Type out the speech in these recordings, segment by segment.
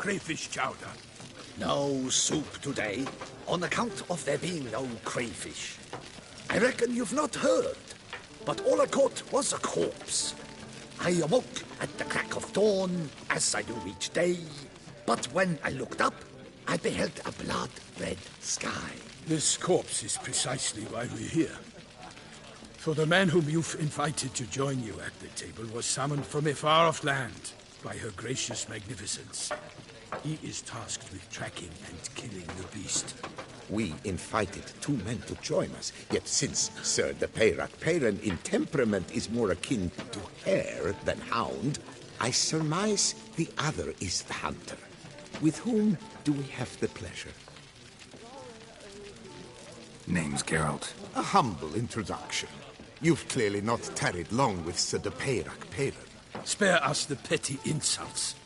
crayfish chowder. No soup today, on account of there being no crayfish. I reckon you've not heard, but all I caught was a corpse. I awoke at the crack of dawn, as I do each day, but when I looked up, I beheld a blood-red sky. This corpse is precisely why we're here. For the man whom you've invited to join you at the table was summoned from a far-off land by her gracious magnificence. He is tasked with tracking and killing the beast. We invited 2 men to join us, yet since Sir the Peyrat in temperament is more akin to hare than hound, I surmise the other is the hunter. With whom do we have the pleasure? Name's Geralt. A humble introduction. You've clearly not tarried long with Sir the Peyrat. Spare us the petty insults.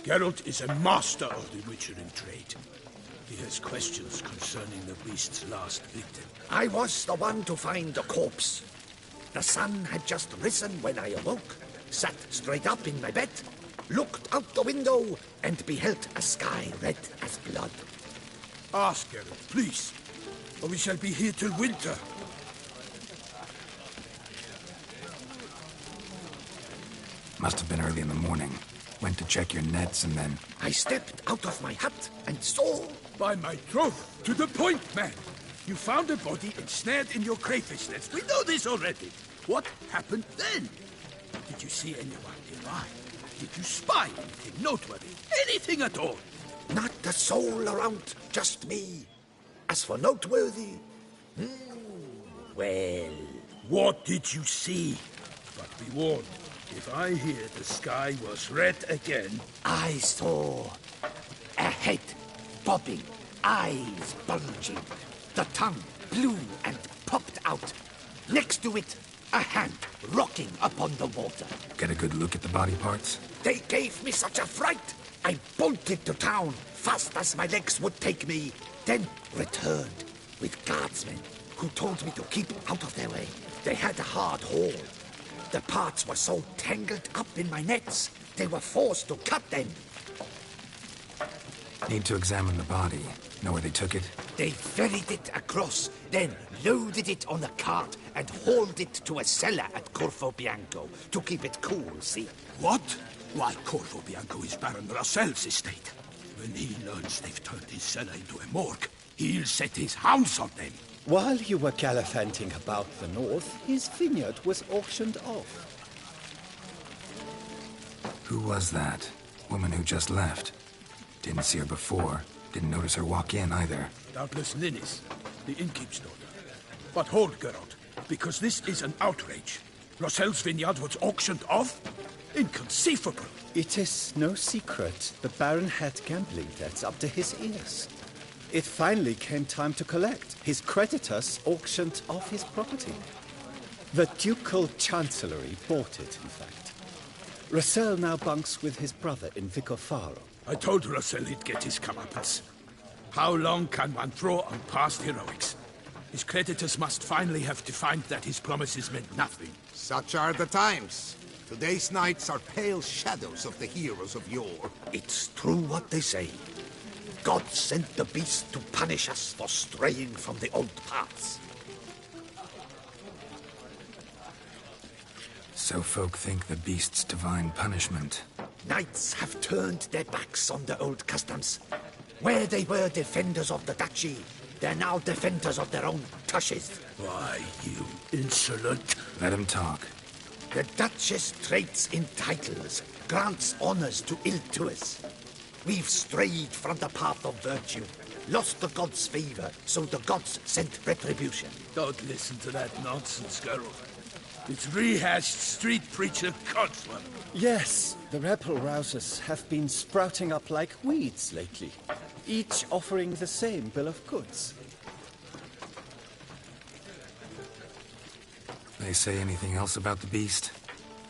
Geralt is a master of the witchering trade. He has questions concerning the beast's last victim. I was the one to find the corpse. The sun had just risen when I awoke, sat straight up in my bed, looked out the window, and beheld a sky red as blood. Ask Geralt, please, or we shall be here till winter. Must have been early in the morning. Went to check your nets and then... I stepped out of my hut and saw... By my troth, to the point, man! You found a body ensnared in your crayfish nets. We know this already. What happened then? Did you see anyone nearby? Did you spy anything noteworthy? Anything at all? Not a soul around, just me. As for noteworthy... well... What did you see? But be warned, if I hear the sky was red again... I saw a head bobbing, eyes bulging, the tongue blue and popped out. Next to it, a hand rocking upon the water. Get a good look at the body parts? They gave me such a fright. I bolted to town, fast as my legs would take me, then returned with guardsmen who told me to keep out of their way. They had a hard haul. The parts were so tangled up in my nets, they were forced to cut them. Need to examine the body. Know where they took it? They ferried it across, then loaded it on a cart and hauled it to a cellar at Corvo Bianco to keep it cool, see? What? Why, Corvo Bianco is Baron Russell's estate. When he learns they've turned his cellar into a morgue, he'll set his hounds on them. While you were gallivanting about the north, his vineyard was auctioned off. Who was that? Woman who just left. Didn't see her before. Didn't notice her walk in either. Doubtless Linnis, the innkeep's daughter. But hold, Geralt, because this is an outrage. Russell's vineyard was auctioned off? Inconceivable. It is no secret. The Baron had gambling debts up to his ears. It finally came time to collect. His creditors auctioned off his property. The Ducal Chancellery bought it, in fact. Russell now bunks with his brother in Vicofaro. I told Russell he'd get his comeuppance. How long can one throw on past heroics? His creditors must finally have to find that his promises meant nothing. Such are the times. Today's knights are pale shadows of the heroes of yore. It's true what they say. God sent the beast to punish us for straying from the old paths. So folk think the beast's divine punishment. Knights have turned their backs on the old customs. Where they were defenders of the duchy, they're now defenders of their own tushes. Why, you insolent... Let him talk. The Duchess trades in titles, grants honors to ill-doers. We've strayed from the path of virtue, lost the gods' favor, so the gods sent retribution. Don't listen to that nonsense, Geralt. It's rehashed street preacher codswallop. Yes, the rebel rousers have been sprouting up like weeds lately, each offering the same bill of goods. They say anything else about the beast?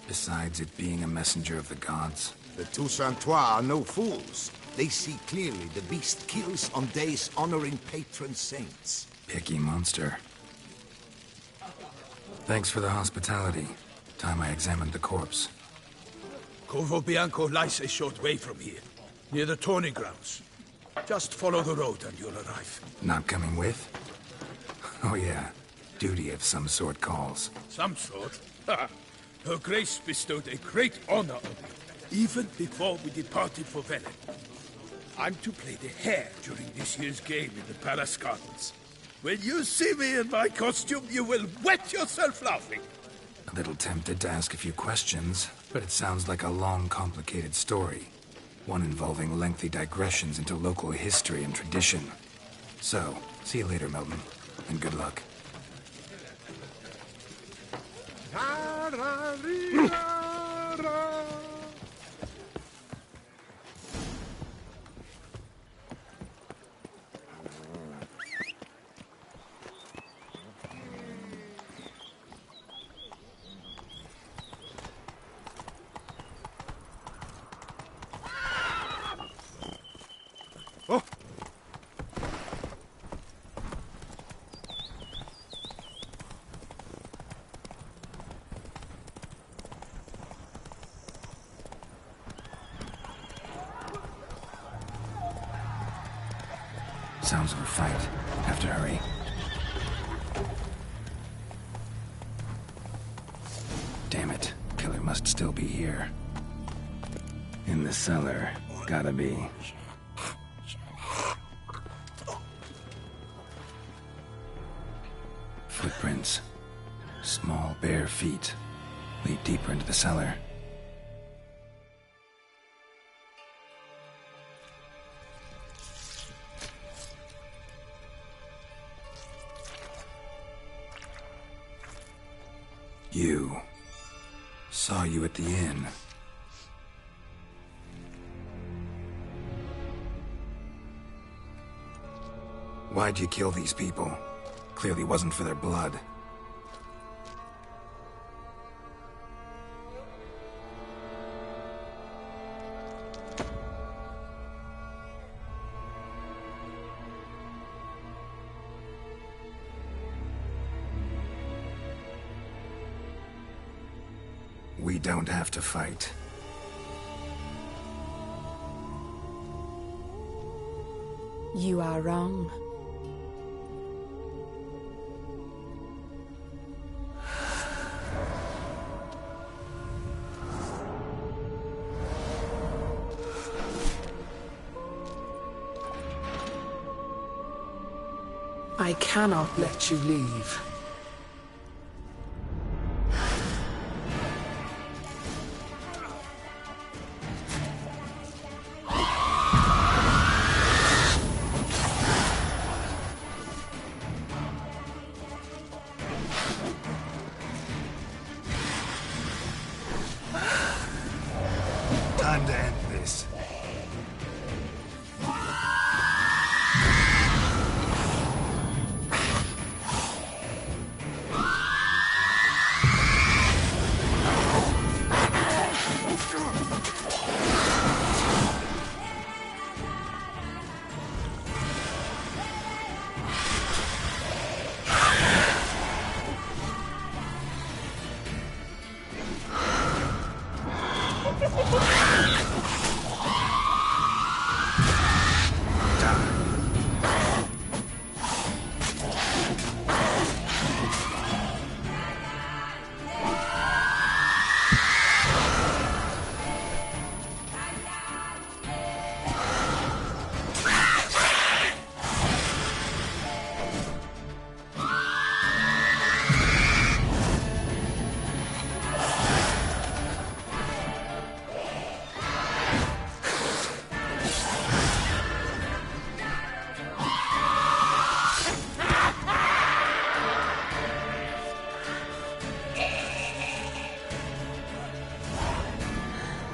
Besides it being a messenger of the gods? The Toussaintois are no fools. They see clearly the beast kills on days honoring patron saints. Picky monster. Thanks for the hospitality. Time I examined the corpse. Corvo Bianco lies a short way from here. near the tourney grounds. Just follow the road and you'll arrive. Not coming with? Oh yeah, duty of some sort calls. Some sort? Her Grace bestowed a great honor on me, even before we departed for Velen. I'm to play the hare during this year's game in the Palace Gardens. When you see me in my costume, you will wet yourself laughing. A little tempted to ask a few questions, but it sounds like a long, complicated story. One involving lengthy digressions into local history and tradition. So, see you later, Milton, and good luck. Sounds of a fight. Have to hurry. Damn it. Killer must still be here. In the cellar. Gotta be. Footprints. Small, bare feet. Lead deeper into the cellar. You. Saw you at the inn. Why'd you kill these people? Clearly wasn't for their blood. We don't have to fight. You are wrong. I cannot let you leave. Time to end this.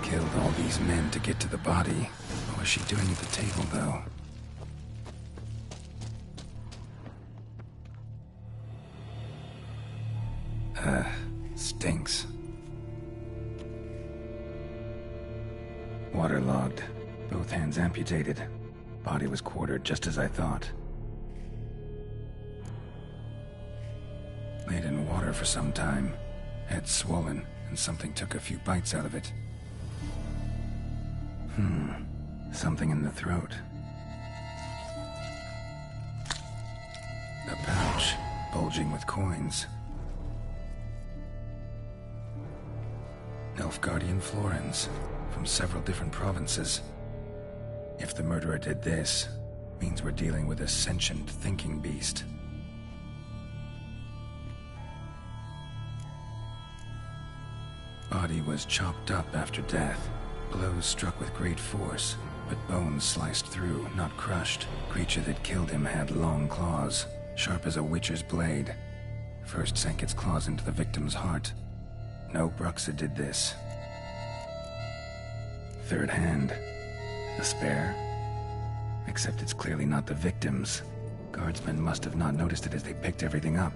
Killed all these men to get to the body. What was she doing at the table, though? Stinks. Waterlogged. Both hands amputated. Body was quartered just as I thought. Laid in water for some time. Head swollen, and something took a few bites out of it. Something in the throat. A pouch, bulging with coins. Nilfgaardian florins, from several different provinces. If the murderer did this, means we're dealing with a sentient, thinking beast. Body was chopped up after death. Blows struck with great force, but bones sliced through, not crushed. Creature that killed him had long claws, sharp as a witcher's blade. First sank its claws into the victim's heart. No Bruxa did this. Third hand. A spare? Except it's clearly not the victim's. Guardsmen must have not noticed it as they picked everything up.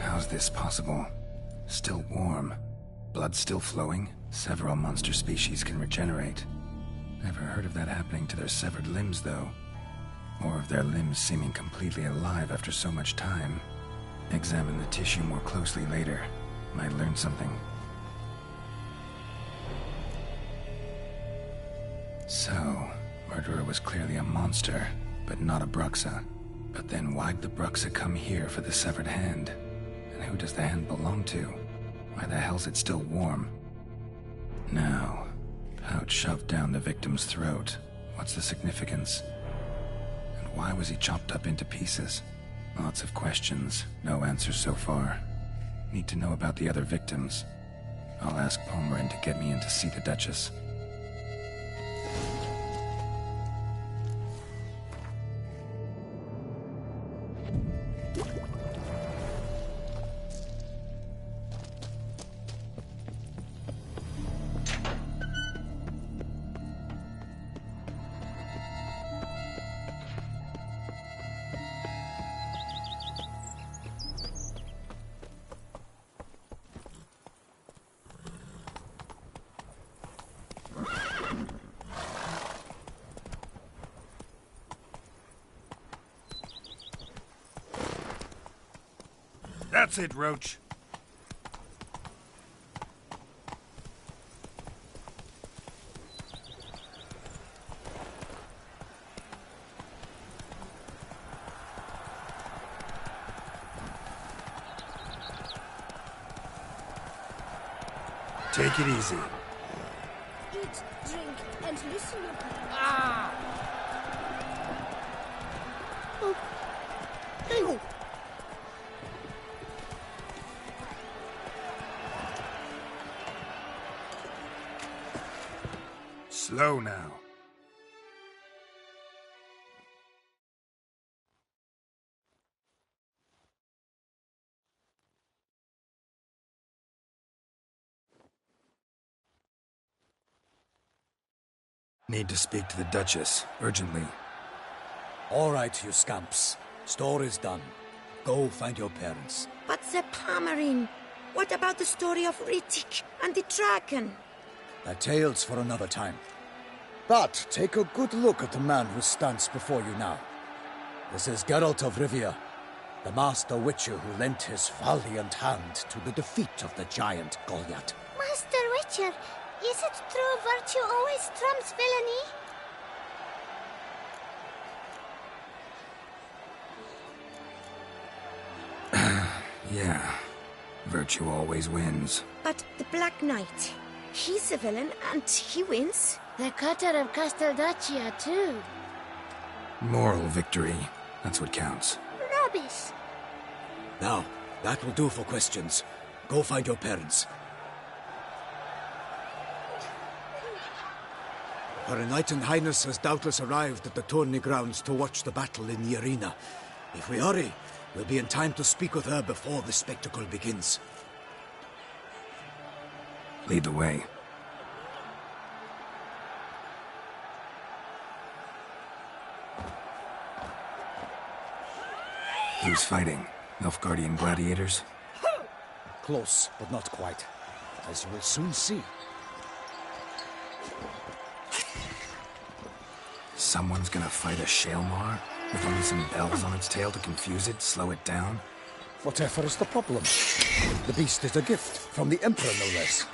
How's this possible? Still warm. Blood still flowing? Several monster species can regenerate. Never heard of that happening to their severed limbs, though. Or of their limbs seeming completely alive after so much time. Examine the tissue more closely later. Might learn something. So, murderer was clearly a monster, but not a Bruxa. But then why'd the Bruxa come here for the severed hand? And who does the hand belong to? Why the hell's it still warm? Now, pouch shoved down the victim's throat. What's the significance? And why was he chopped up into pieces? Lots of questions, no answers so far. Need to know about the other victims. I'll ask Palmerin to get me in to see the Duchess. That's it, Roach. Take it easy. Eat, drink, and listen up. Oh. Ew. Slow now. Need to speak to the Duchess, urgently. All right, you scamps. Store is done. Go find your parents. But the Palmerin, what about the story of Rittik and the dragon? They're tales for another time. But take a good look at the man who stands before you now. This is Geralt of Rivia, the master witcher who lent his valiant hand to the defeat of the giant Goliath. Master Witcher, is it true virtue always trumps villainy? Yeah. Virtue always wins. But the Black Knight, he's a villain and he wins. The cutter of Casteldacia, too. Moral victory. That's what counts. Rubbish. Now, that will do for questions. Go find your parents. Her Enlightened Highness has doubtless arrived at the tourney grounds to watch the battle in the arena. If we hurry, we'll be in time to speak with her before the spectacle begins. Lead the way. Who's fighting? Nilfgaardian gladiators? Close, but not quite. As you will soon see. Someone's gonna fight a Shaelmar? With only some bells on its tail to confuse it, slow it down? Whatever is the problem? The beast is a gift from the Emperor, no less.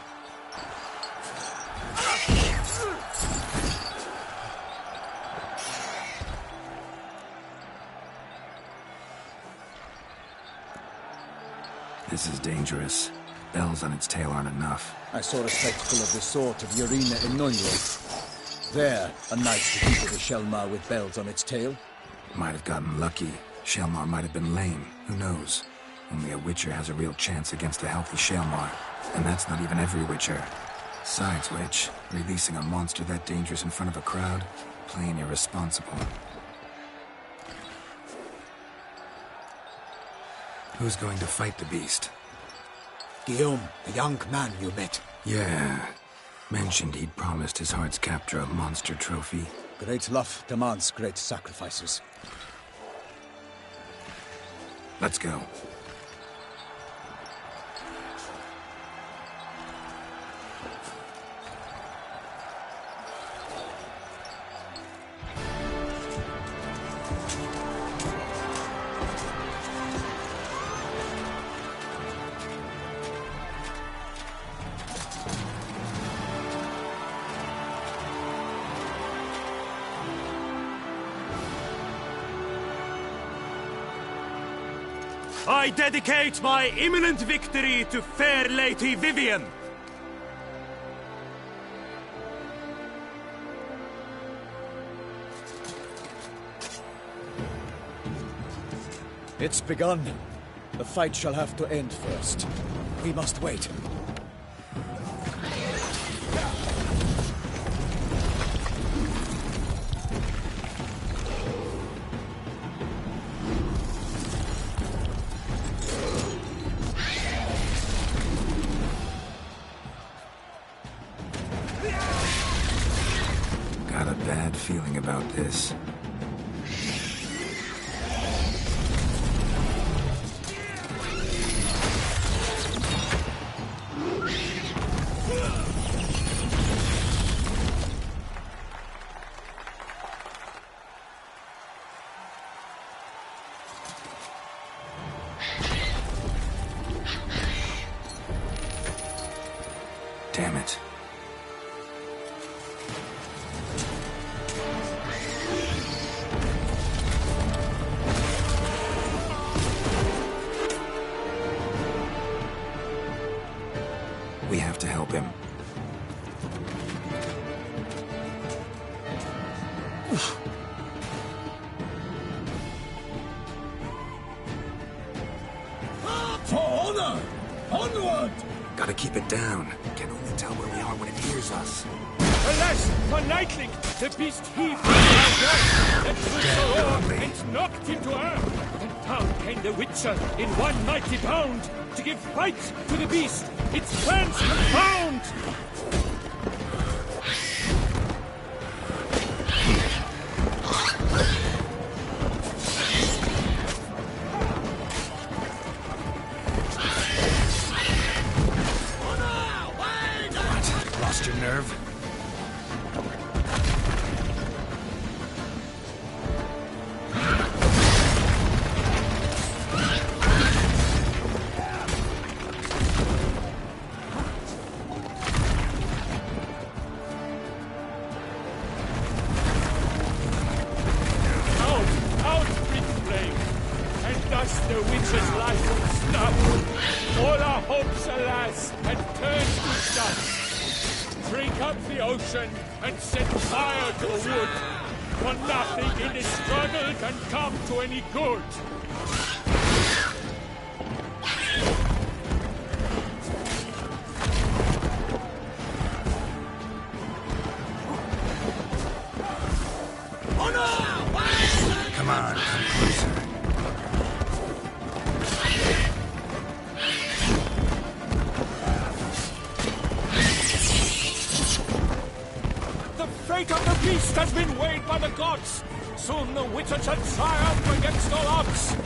This is dangerous. Bells on its tail aren't enough. I saw a spectacle of the sort of Urina in Nunley. There, a nice defeat of a Shelmar with bells on its tail. Might have gotten lucky. Shelmar might have been lame. Who knows? Only a Witcher has a real chance against a healthy Shelmar. And that's not even every Witcher. Besides which, releasing a monster that dangerous in front of a crowd, plain irresponsible. Who's going to fight the beast? Guillaume, the young man you met. Yeah. Mentioned he'd promised his heart's captor a monster trophy. Great love demands great sacrifices. Let's go. I dedicate my imminent victory to fair Lady Vivian. It's begun. The fight shall have to end first. We must wait. Got a bad feeling about this. Damn it. We have to help him. For honor! Onward! Gotta keep it down. Can only tell where we are when it hears us. Alas, for Nightling, the beast heaved down, and threw the roar and knocked him to earth. And down came the Witcher in one mighty bound to give fight to the beast. Its plans confound! What? Lost your nerve? The witch's life will snub. All our hopes, alas, had turned to dust. Drink up the ocean and set fire to the wood. For nothing in this struggle can come to any good. Come on, come closer. The fate of the beast has been weighed by the gods. Soon the Witcher shall triumph against all odds.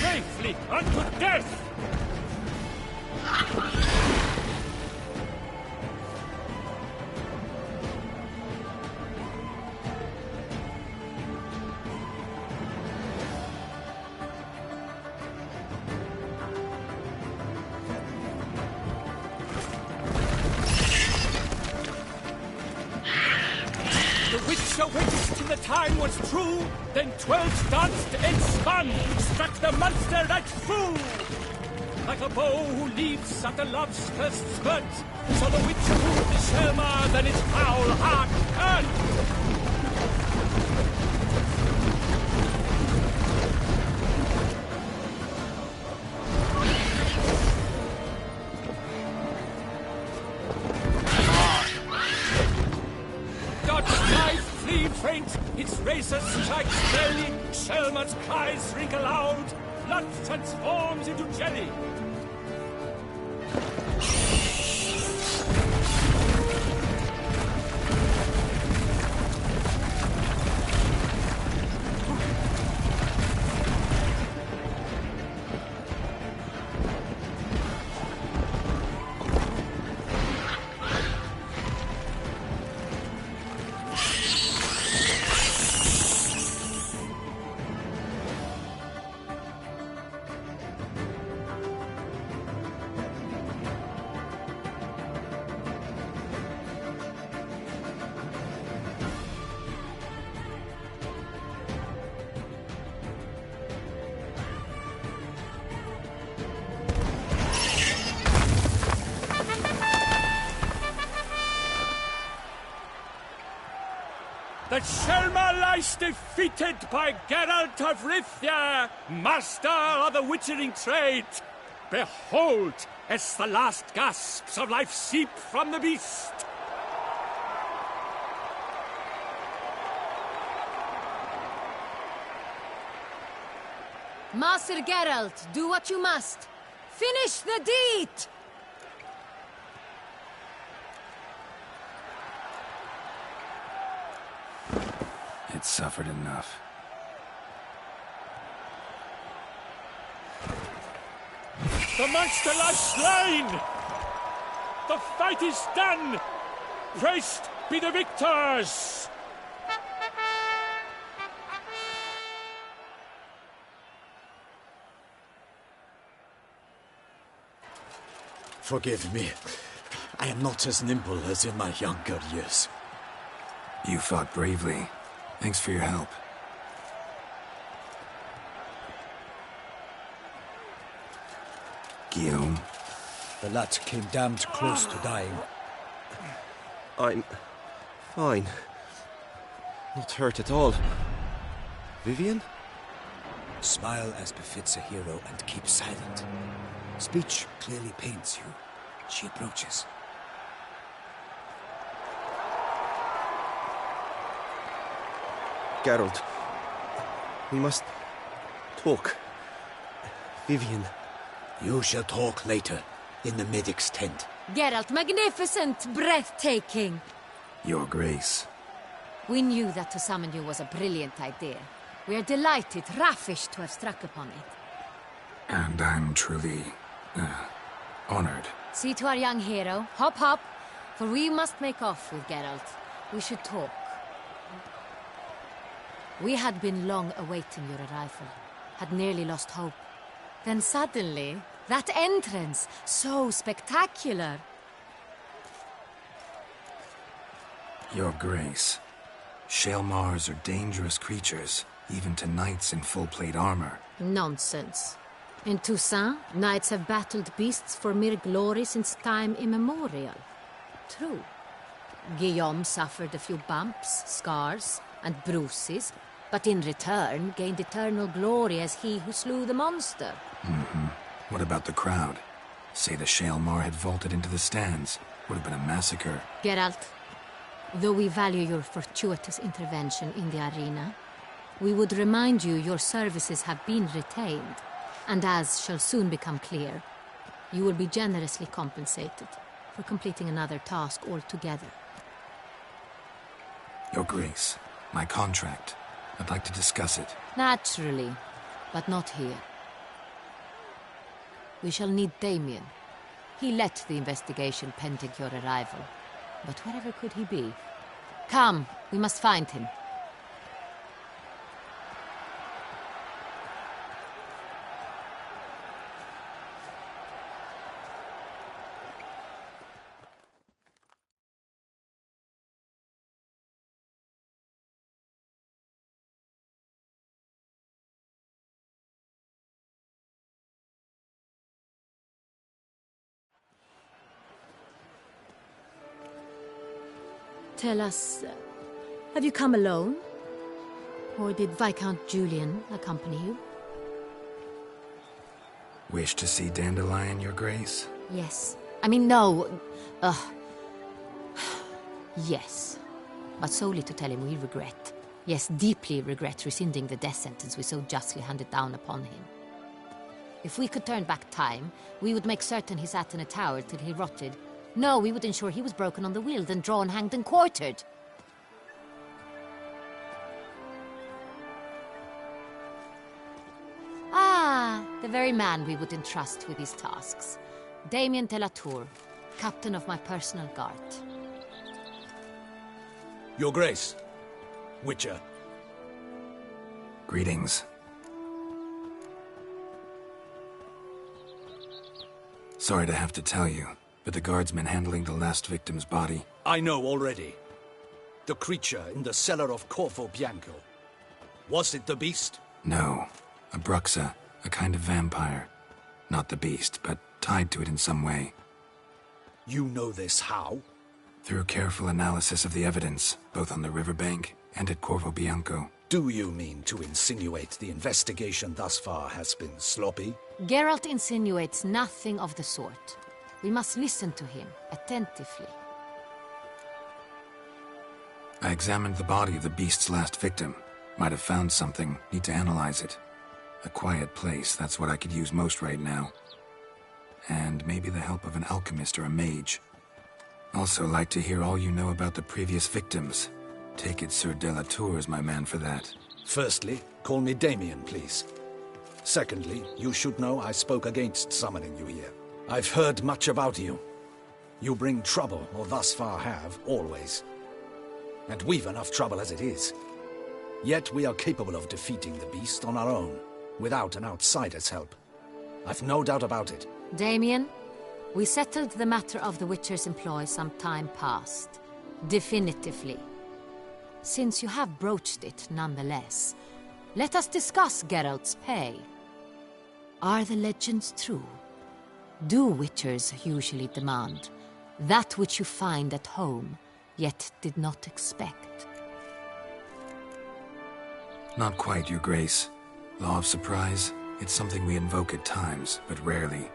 bravely unto death! Witched till the time was true, then 12 danced and spun, struck the monster right through. Like a bow who leaves at the love's first spurt, so the witch moved the Shelma, then its foul heart turned. Its razor strikes belly, Shelma's cries ring aloud, blood transforms into jelly. The Shelma lies defeated by Geralt of Rivia, master of the witchering trade. Behold, as the last gasps of life seep from the beast. Master Geralt, do what you must. Finish the deed! It suffered enough. The monster lies slain! The fight is done! Praised be the victors! Forgive me. I am not as nimble as in my younger years. You fought bravely. Thanks for your help. Guillaume? The lad came damned close to dying. I'm fine. Not hurt at all. Vivian? Smile as befits a hero and keep silent. Speech clearly pains you. She approaches. Geralt, we must talk. Vivian. You shall talk later, in the medic's tent. Geralt, magnificent, breathtaking. Your Grace. We knew that to summon you was a brilliant idea. We are delighted, ravished to have struck upon it. And I'm truly, honored. See to our young hero. Hop, hop. For we must make off with Geralt. We should talk. We had been long awaiting your arrival. Had nearly lost hope. Then suddenly, that entrance, so spectacular. Your Grace. Shaelmars are dangerous creatures, even to knights in full plate armor. Nonsense. In Toussaint, knights have battled beasts for mere glory since time immemorial. True. Guillaume suffered a few bumps, scars, and bruises, but in return gained eternal glory as he who slew the monster. What about the crowd? Say the Shaelmar had vaulted into the stands. Would have been a massacre. Geralt, though we value your fortuitous intervention in the arena, we would remind you your services have been retained, and as shall soon become clear, you will be generously compensated for completing another task altogether. Your Grace, my contract. I'd like to discuss it. Naturally, but not here. We shall need Damien. He led the investigation pending your arrival. But wherever could he be? Come, we must find him. Tell us, have you come alone? Or did Viscount Julian accompany you? Wish to see Dandelion, Your Grace? Yes. I mean, no. Yes. But solely to tell him we regret. Yes, deeply regret rescinding the death sentence we so justly handed down upon him. If we could turn back time, we would make certain he sat in a tower till he rotted. No, we would ensure he was broken on the wheel, then drawn, hanged, and quartered. Ah, the very man we would entrust with these tasks. Damien de la Tour, captain of my personal guard. Your Grace, Witcher. Greetings. Sorry to have to tell you, but the guardsman handling the last victim's body... I know already. The creature in the cellar of Corvo Bianco. Was it the beast? No. A Bruxa, a kind of vampire. Not the beast, but tied to it in some way. You know this how? Through careful analysis of the evidence, both on the riverbank and at Corvo Bianco. Do you mean to insinuate the investigation thus far has been sloppy? Geralt insinuates nothing of the sort. We must listen to him, attentively. I examined the body of the beast's last victim. Might have found something, need to analyze it. A quiet place, that's what I could use most right now. And maybe the help of an alchemist or a mage. Also like to hear all you know about the previous victims. Take it Sir de la Tour is my man for that. Firstly, call me Damien, please. Secondly, you should know I spoke against summoning you here. I've heard much about you. You bring trouble, or thus far have, always. And we've enough trouble as it is. Yet we are capable of defeating the beast on our own, without an outsider's help. I've no doubt about it. Damien, we settled the matter of the Witcher's employ some time past. Definitively. Since you have broached it nonetheless, let us discuss Geralt's pay. Are the legends true? Do Witchers usually demand that which you find at home, yet did not expect? Not quite, Your Grace. Law of surprise, it's something we invoke at times, but rarely.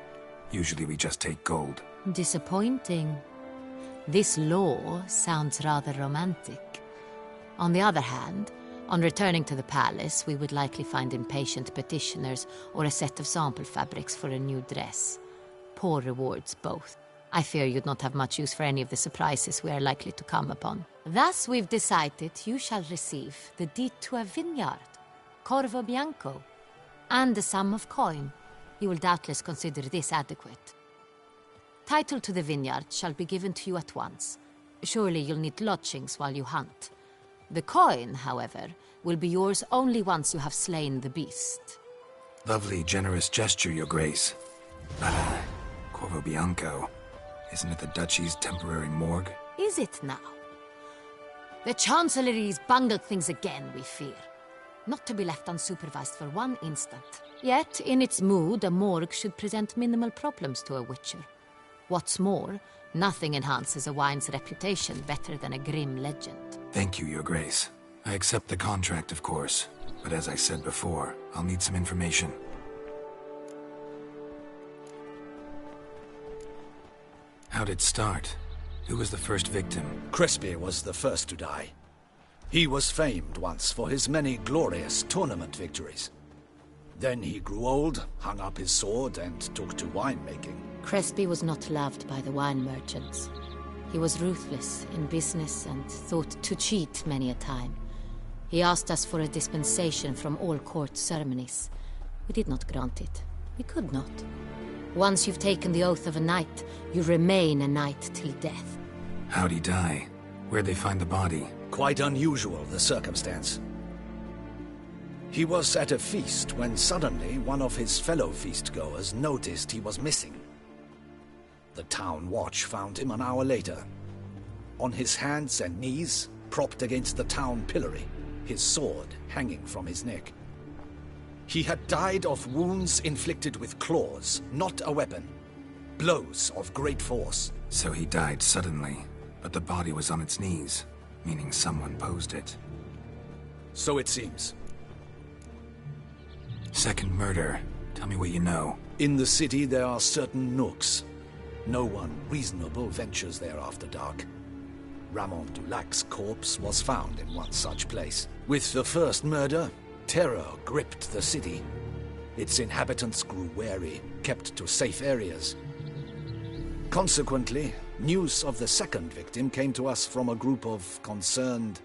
Usually we just take gold. Disappointing. This law sounds rather romantic. On the other hand, on returning to the palace, we would likely find impatient petitioners or a set of sample fabrics for a new dress. Poor rewards, both. I fear you'd not have much use for any of the surprises we are likely to come upon. Thus, we've decided you shall receive the deed to a vineyard, Corvo Bianco, and a sum of coin. You will doubtless consider this adequate. Title to the vineyard shall be given to you at once. Surely you'll need lodgings while you hunt. The coin, however, will be yours only once you have slain the beast. Lovely, generous gesture, Your Grace. Corvo Bianco. Isn't it the Duchy's temporary morgue? Is it now? The Chancellery's bungled things again, we fear. Not to be left unsupervised for one instant. Yet, in its mood, a morgue should present minimal problems to a Witcher. What's more, nothing enhances a wine's reputation better than a grim legend. Thank you, Your Grace. I accept the contract, of course. But as I said before, I'll need some information. How'd it start? Who was the first victim? Crespi was the first to die. He was famed once for his many glorious tournament victories. Then he grew old, hung up his sword, and took to winemaking. Crespi was not loved by the wine merchants. He was ruthless in business and thought to cheat many a time. He asked us for a dispensation from all court ceremonies. We did not grant it. We could not. Once you've taken the oath of a knight, you remain a knight till death. How'd he die? Where'd they find the body? Quite unusual, the circumstance. He was at a feast when suddenly one of his fellow feastgoers noticed he was missing. The town watch found him an hour later. On his hands and knees, propped against the town pillory, his sword hanging from his neck. He had died of wounds inflicted with claws, not a weapon. Blows of great force. So he died suddenly, but the body was on its knees, meaning someone posed it. So it seems. Second murder. Tell me what you know. In the city there are certain nooks. No one reasonable ventures there after dark. Ramon Dulac's corpse was found in one such place. With the first murder, terror gripped the city. Its inhabitants grew wary, kept to safe areas. Consequently, news of the second victim came to us from a group of concerned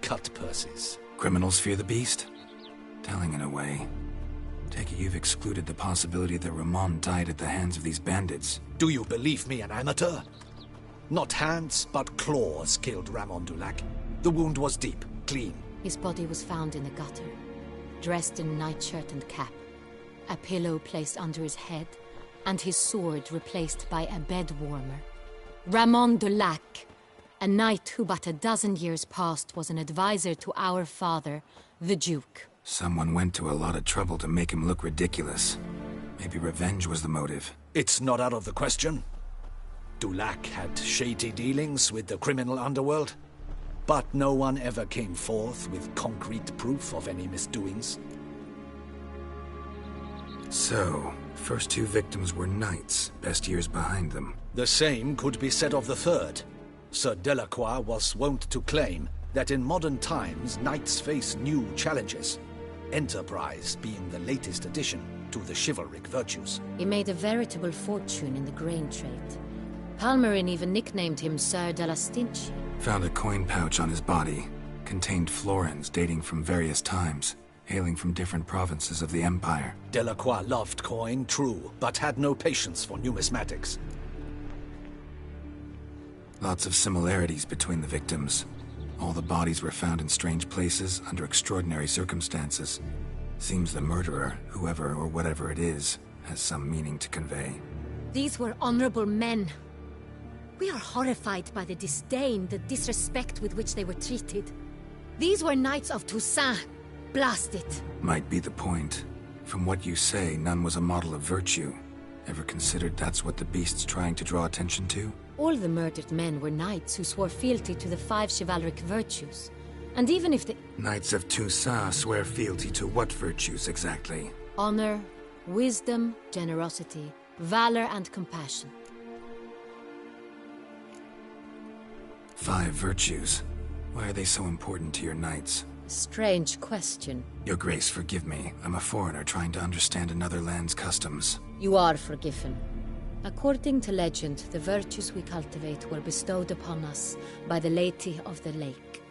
cut-purses. Criminals fear the beast? Telling in a way. Take it you've excluded the possibility that Ramon died at the hands of these bandits. Do you believe me an amateur? Not hands, but claws killed Ramon Dulac. The wound was deep, clean. His body was found in the gutter, dressed in nightshirt and cap, a pillow placed under his head, and his sword replaced by a bed warmer. Ramon Dulac, a knight who but a dozen years past was an advisor to our father, the Duke. Someone went to a lot of trouble to make him look ridiculous. Maybe revenge was the motive. It's not out of the question. Dulac had shady dealings with the criminal underworld, but no one ever came forth with concrete proof of any misdoings. So, first two victims were knights, best years behind them. The same could be said of the third. Sir Delacroix was wont to claim that in modern times knights face new challenges, enterprise being the latest addition to the chivalric virtues. He made a veritable fortune in the grain trade. Palmerin even nicknamed him Sir de la Stinchi. Found a coin pouch on his body. Contained florins dating from various times, hailing from different provinces of the Empire. Delacroix loved coin, true, but had no patience for numismatics. Lots of similarities between the victims. All the bodies were found in strange places under extraordinary circumstances. Seems the murderer, whoever or whatever it is, has some meaning to convey. These were honorable men. We are horrified by the disdain, the disrespect with which they were treated. These were knights of Toussaint. Blast it. Might be the point. From what you say, none was a model of virtue. Ever considered that's what the beast's trying to draw attention to? All the murdered men were knights who swore fealty to the 5 chivalric virtues. And even if the... Knights of Toussaint swear fealty to what virtues exactly? Honor, wisdom, generosity, valor, and compassion. 5 virtues. Why are they so important to your knights? Strange question. Your Grace, forgive me. I'm a foreigner trying to understand another land's customs. You are forgiven. According to legend, the virtues we cultivate were bestowed upon us by the Lady of the Lake.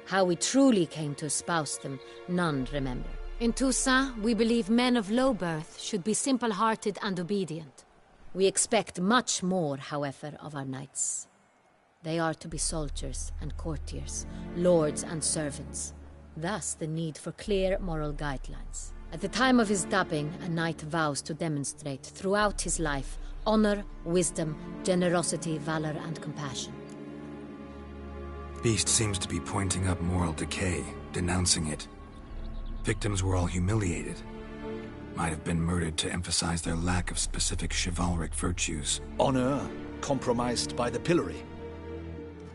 How we truly came to espouse them, none remember. In Toussaint, we believe men of low birth should be simple-hearted and obedient. We expect much more, however, of our knights. They are to be soldiers and courtiers, lords and servants. Thus, the need for clear moral guidelines. At the time of his dubbing, a knight vows to demonstrate throughout his life honor, wisdom, generosity, valor, and compassion. Beast seems to be pointing up moral decay, denouncing it. Victims were all humiliated. Might have been murdered to emphasize their lack of specific chivalric virtues. Honor compromised by the pillory.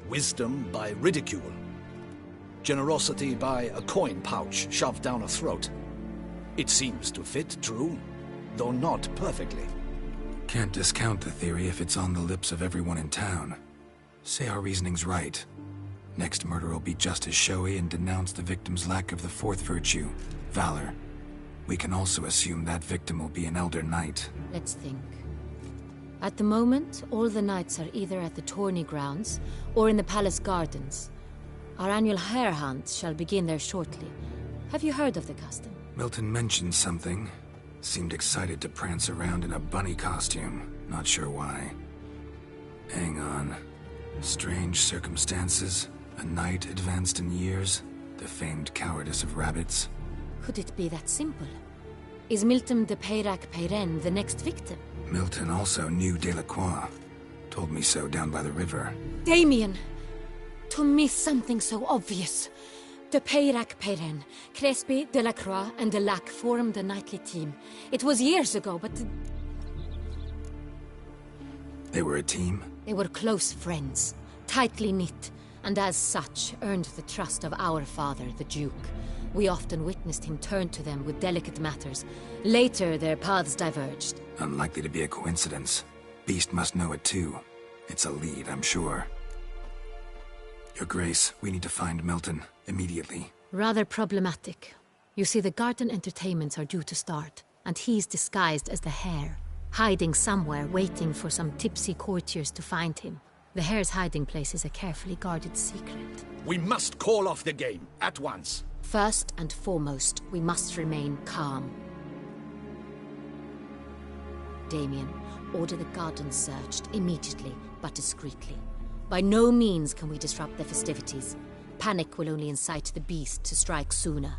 Wisdom by ridicule. Generosity by a coin pouch shoved down a throat. It seems to fit, true, though not perfectly. Can't discount the theory if it's on the lips of everyone in town. Say our reasoning's right. Next murder will be just as showy and denounce the victim's lack of the 4th virtue, valor. We can also assume that victim will be an elder knight. Let's think. At the moment, all the knights are either at the tourney grounds or in the palace gardens. Our annual hare hunt shall begin there shortly. Have you heard of the custom? Milton mentioned something. Seemed excited to prance around in a bunny costume. Not sure why. Hang on. Strange circumstances. A knight advanced in years. The famed cowardice of rabbits. Could it be that simple? Is Milton de Peyrac-Peyren the next victim? Milton also knew Delacroix. Told me so down by the river. Damien! To miss something so obvious. De Peyrac-Peyren, Crespi, Delacroix, and Delac formed a knightly team. It was years ago, but... They were a team? They were close friends, tightly knit, and as such earned the trust of our father, the Duke. We often witnessed him turn to them with delicate matters. Later, their paths diverged. Unlikely to be a coincidence. Beast must know it too. It's a lead, I'm sure. Your Grace, we need to find Milton, immediately. Rather problematic. You see, the garden entertainments are due to start, and he's disguised as the Hare, hiding somewhere, waiting for some tipsy courtiers to find him. The Hare's hiding place is a carefully guarded secret. We must call off the game, at once. First and foremost, we must remain calm. Damien, order the garden searched immediately, but discreetly. By no means can we disrupt the festivities. Panic will only incite the beast to strike sooner.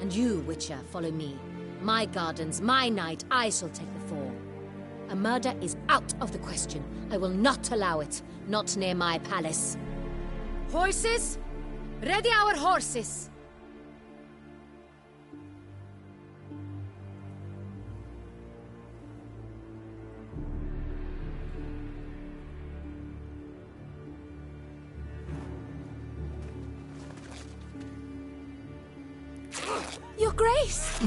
And you, Witcher, follow me. My gardens, my night, I shall take the fall. A murder is out of the question. I will not allow it. Not near my palace. Horses? Ready our horses! Your Grace!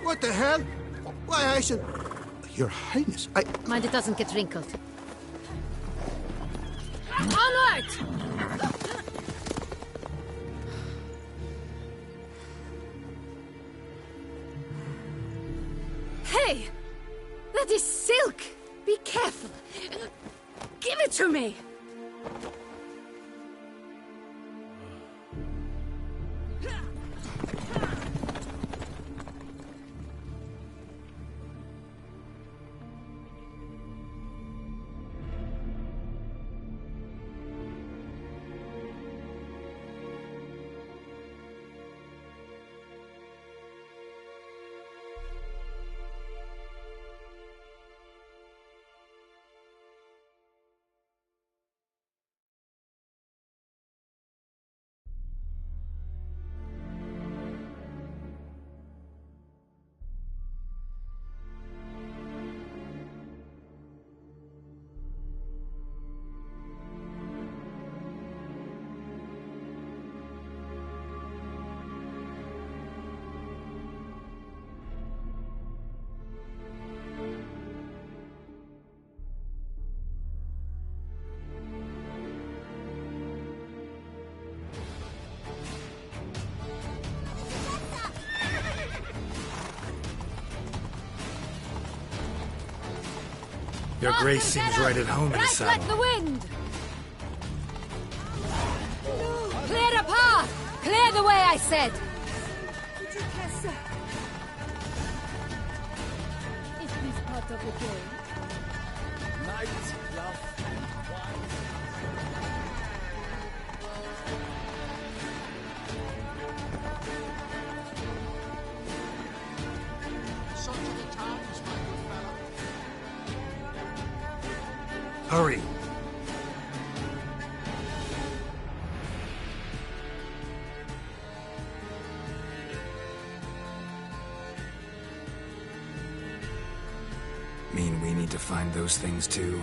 What the hell? Why, I should... Your Highness, Mind it doesn't get wrinkled. Onward! Hey! That is silk! Be careful! Give it to me! Your Grace seems right at home in the saddle. Like the wind! Clear a path! Clear the way, I said! Is this part of the game? Night, love, and wine. Such are the times, my good fellow. Hurry! Mean we need to find those things too?